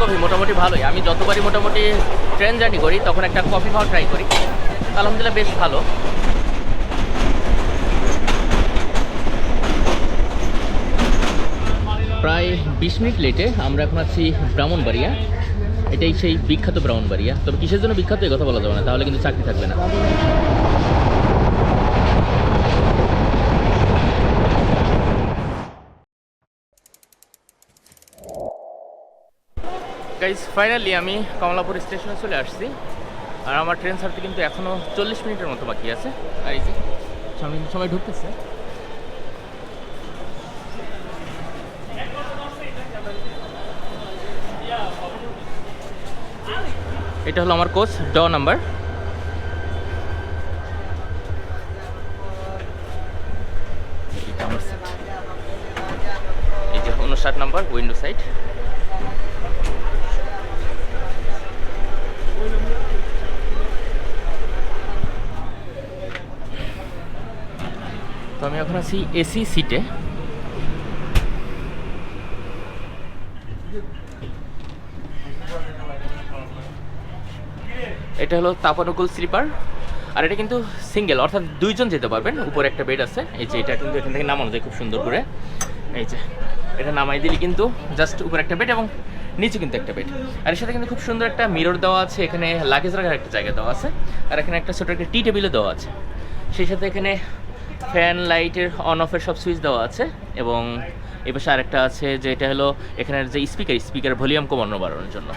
Coffee মোটামুটি ভালোই। আমি যতবারই মোটামুটি ট্রেন জার্নি করি তখন একটা কফি খাওয়া ট্রাই করি, আলহামদুলিল্লাহ বেশ ভালো। প্রায় 20 মিনিট লেটে আমরা এখন আছি ব্রাহ্মণবাড়িয়া। এটাই সেই বিখ্যাত ব্রাহ্মণবাড়িয়া। তবে কিসের জন্য বিখ্যাত এই কথা বলা যাবে না, তাহলে কিন্তু চাকরি থাকবে না। গাইস ফাইনালি আমি কমলাপুর স্টেশনে চলে আসছি, আর আমার ট্রেন ছাড়তে কিন্তু এখনও 40 মিনিটের মতো বাকি আছে। আর এই যে সামনে কিন্তু সবাই ঢুকতেছে। এটা হলো আমার কোচ ড নাম্বার। এই যে 59 নাম্বার উইন্ডো সাইড। তো আমি এখন আছি এসি সিটে। এটা হলো তাপানুকুল স্লিপার, আর এটা কিন্তু সিঙ্গেল, অর্থাৎ দুইজন যেতে পারবেন। উপরে একটা বেড আছে, এই যে এটা কিন্তু এখান থেকে নামানো যায় খুব সুন্দর করে। এই যে এটা নামাই দিলে কিন্তু জাস্ট উপরে একটা বেড এবং নিচে কিন্তু একটা বেড। আর এর সাথে কিন্তু খুব সুন্দর একটা মিরর দেওয়া আছে, এখানে লাগেজ রাখার একটা জায়গা দেওয়া আছে, আর এখানে একটা ছোটো একটা টি টেবিলও দেওয়া আছে। সেই সাথে এখানে ফ্যান লাইটের অন অফের সব সুইচ দেওয়া আছে, এবং এ পাশে আরেকটা আছে যে এটা হলো এখানের যে স্পিকার ভলিউম কমানো বাড়ানোর জন্য।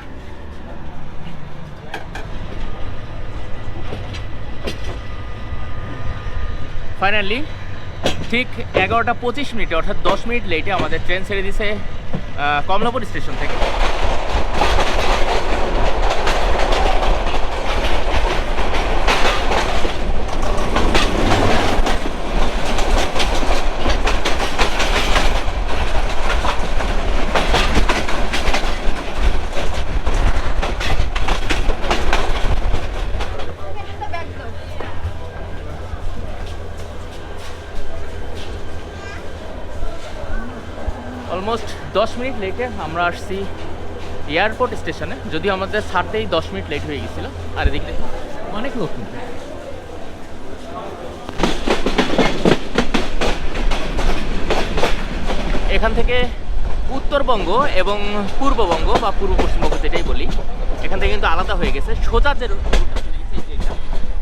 ফাইনালি ঠিক 11টা 25 মিনিটে, অর্থাৎ 10 মিনিট লেটে আমাদের ট্রেন ছেড়ে দিয়েছে কমলাপুর স্টেশন থেকে। অলমোস্ট 10 মিনিট লেটে আমরা আসছি এয়ারপোর্ট স্টেশনে, যদিও আমাদের ছাড়তেই 10 মিনিট লেট হয়ে গেছিলো। আর এদিক থেকে অনেক লোক, এখান থেকে উত্তরবঙ্গ এবং পূর্ববঙ্গ বা পূর্ব পশ্চিমবঙ্গ যেটাই বলি, এখান থেকে কিন্তু আলাদা হয়ে গেছে। সোজা যে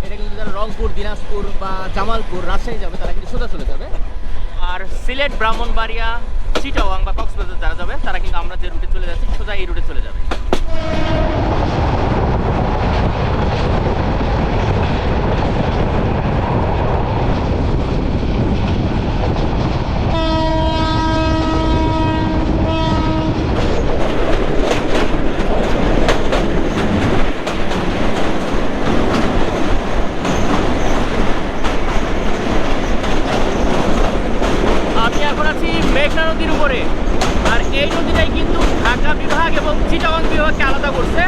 এটা কিন্তু যারা রংপুর, দিনাজপুর বা জামালপুর, রাজশাহী যাবে তারা কিন্তু সোজা চলে যাবে। আর সিলেট, ব্রাহ্মণবাড়িয়া, চিটাগাং বা কক্সবাজার যারা যাবে তারা কিন্তু আমরা যে রুটে চলে যাচ্ছি সোজা এই রুটে চলে যাবে। মেঘনা নদীর উপরে, আর এই নদীটাই কিন্তু ঢাকা বিভাগ এবং চিটাগাং বিভাগকে আলাদা করছে।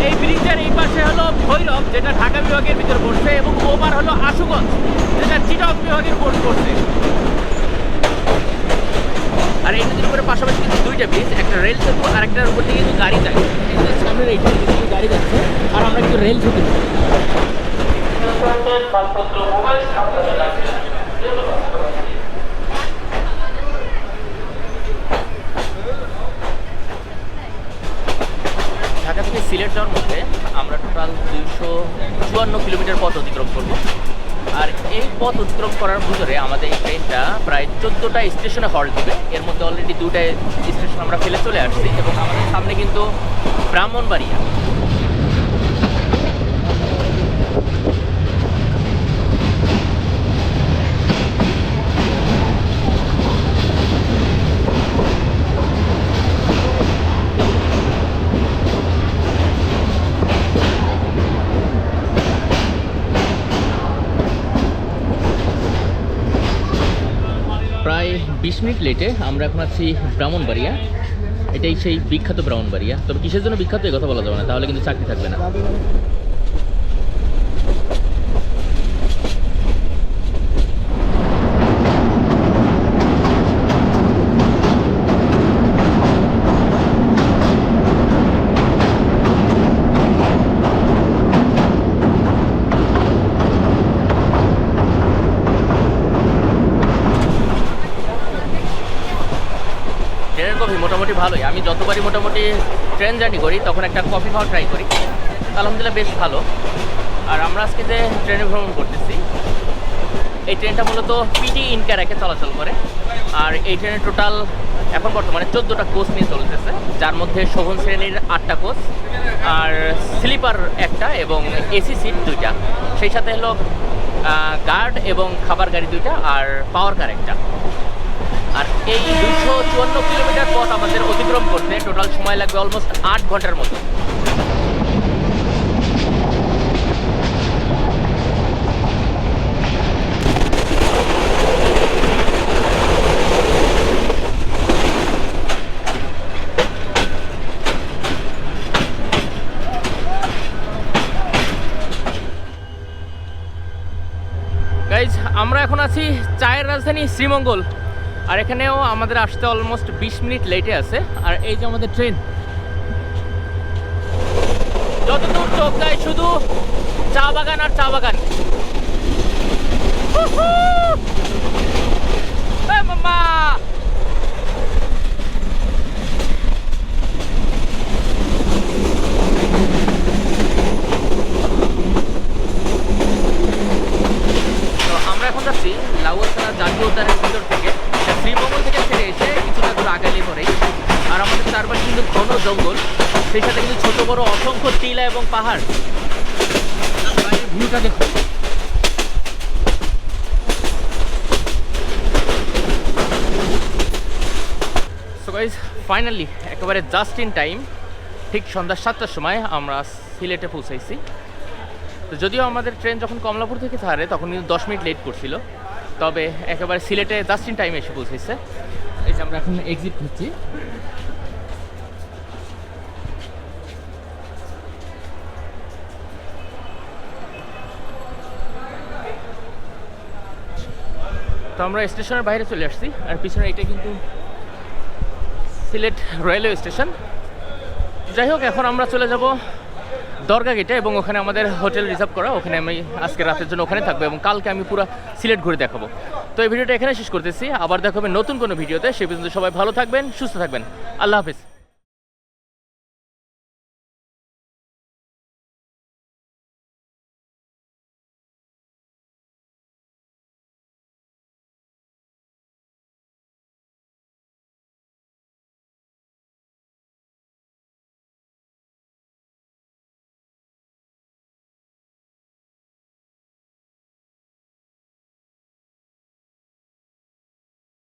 এই ব্রিজের এই পাশে হলো ভৈরব, যেটা ঢাকা বিভাগের ভিতরে পড়ছে, এবং ওপার হলো আশুগঞ্জ, যেটা চিটাগাং বিভাগের উপর পড়ছে। আর এই নদীর উপরে পাশাপাশি কিন্তু দুইটা ব্রিজ, একটা রেল সেতু আর একটার উপর দিয়ে কিন্তু গাড়ি যায়। সামনের এইটা কিন্তু গাড়ি যাচ্ছে, আর আমরা কিন্তু রেল সেতু। ঢাকা থেকে সিলেট যাওয়ার মধ্যে আমরা টোটাল 254 কিলোমিটার পথ অতিক্রম করব। আর এই পথ অতিক্রম করার ভিতরে আমাদের এই ট্রেনটা প্রায় 14টা স্টেশনে হল্ট দেবে। এর মধ্যে অলরেডি 2টা স্টেশন আমরা ফেলে চলে আসছি, এবং আমাদের সামনে কিন্তু ব্রাহ্মণবাড়িয়া। প্রায় 20 মিনিট লেটে আমরা এখন আছি ব্রাহ্মণবাড়িয়া। এটাই সেই বিখ্যাত ব্রাহ্মণবাড়িয়া। তবে কিসের জন্য বিখ্যাত এই কথা বলা যাবে না, তাহলে কিন্তু চাকরি থাকবে না। মোটামুটি ভালোই। আমি যতবারই মোটামুটি ট্রেন জার্নি করি তখন একটা কফি খাওয়া ট্রাই করি, আলহামদুলিল্লাহ বেশ ভালো। আর আমরা আজকে যে ট্রেনে ভ্রমণ করতেছি, এই ট্রেনটা মূলত পিডি ইনকা রেখে চলাচল করে। আর এই ট্রেনে টোটাল এখন বর্তমানে 14টা কোচ নিয়ে চলতেছে, যার মধ্যে শোভন শ্রেণীর 8টা কোচ, আর স্লিপার একটা এবং এসি সিট 2টা, সেই সাথে হলো গার্ড এবং খাবার গাড়ি 2টা আর পাওয়ার কার একটা। আর এই 254 কিলোমিটার পথ আমাদের অতিক্রম করতে টোটাল সময় লাগবে অলমোস্ট 8 ঘন্টার মতো। গাইজ, আমরা এখন আছি চায়ের রাজধানী শ্রীমঙ্গল, আর এখানেও আমাদের আসতে অলমোস্ট 20 মিনিট লেটে আছে। আর এই যে আমাদের ট্রেন, যতদূর চোখ যায় শুধু চা বাগান আর চা বাগান। মামা এখন যাচ্ছি লাউয়াছড়া জাতীয় উদ্যানের ভিতর থেকে। শ্রীমঙ্গল থেকে ছেড়ে এসে কিছুটা দূর আগালে পরেই, আর আমাদের চারপাশে কিন্তু ঘন জঙ্গল, সেই সাথে কিন্তু ছোট বড় অসংখ্য টিলা এবং পাহাড়। ভিউটা দেখুন। সো গাইস, ফাইনালি একেবারে জাস্ট ইন টাইম ঠিক সন্ধ্যা 7টার সময় আমরা সিলেটে পৌঁছাইছি। তো যদিও আমাদের ট্রেন যখন কমলাপুর থেকে ছাড়ে তখন কিন্তু 10 মিনিট লেট করছিল, তবে একেবারে সিলেটে জাস্ট ইন টাইমে এসে পৌঁছেছে। এই যে আমরা এখন এক্সিট নিচ্ছি। তো আমরা স্টেশনের বাইরে চলে আসছি, আর পিছনে এটা কিন্তু সিলেট রেলওয়ে স্টেশন। যাই হোক, এখন আমরা চলে যাব দরগা গেটে, এবং ওখানে আমাদের হোটেল রিজার্ভ করা, ওখানে আমি আজকে রাতের জন্য ওখানে থাকবো, এবং কালকে আমি পুরো সিলেট ঘুরে দেখাবো। তো এই ভিডিওটা এখানে শেষ করতেছি, আবার দেখা হবে নতুন কোনো ভিডিওতে। সে পর্যন্ত সবাই ভালো থাকবেন, সুস্থ থাকবেন, আল্লাহ হাফিজ।